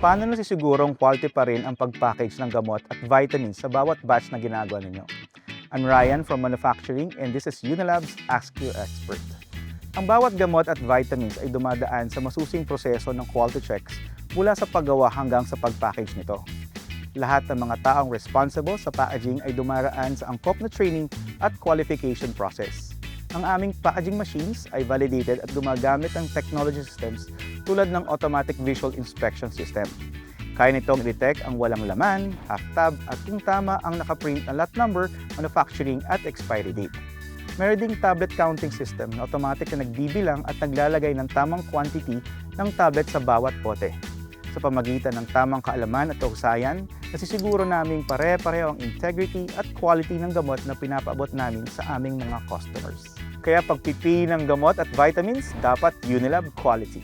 Paano nasisigurong quality pa rin ang pag-package ng gamot at vitamins sa bawat batch na ginagawa ninyo? I'm Ryan from Manufacturing and this is Unilab's Ask Your Expert. Ang bawat gamot at vitamins ay dumadaan sa masusing proseso ng quality checks mula sa paggawa hanggang sa pag-package nito. Lahat ng mga taong responsible sa packaging ay dumaraan sa angkop na training at qualification process. Ang aming packaging machines ay validated at gumagamit ng technology systems tulad ng automatic visual inspection system. Kaya nitong i-detect ang walang laman, half-tab at kung tama ang nakaprint na lot number, manufacturing at expiry date. Meron ding tablet counting system na automatic na nagbibilang at naglalagay ng tamang quantity ng tablet sa bawat bote. Sa pamagitan ng tamang kaalaman at kahusayan, nasisiguro naming pare-pareho ang integrity at quality ng gamot na pinapaabot namin sa aming mga customers. Kaya pagpipili ng gamot at vitamins, dapat Unilab quality.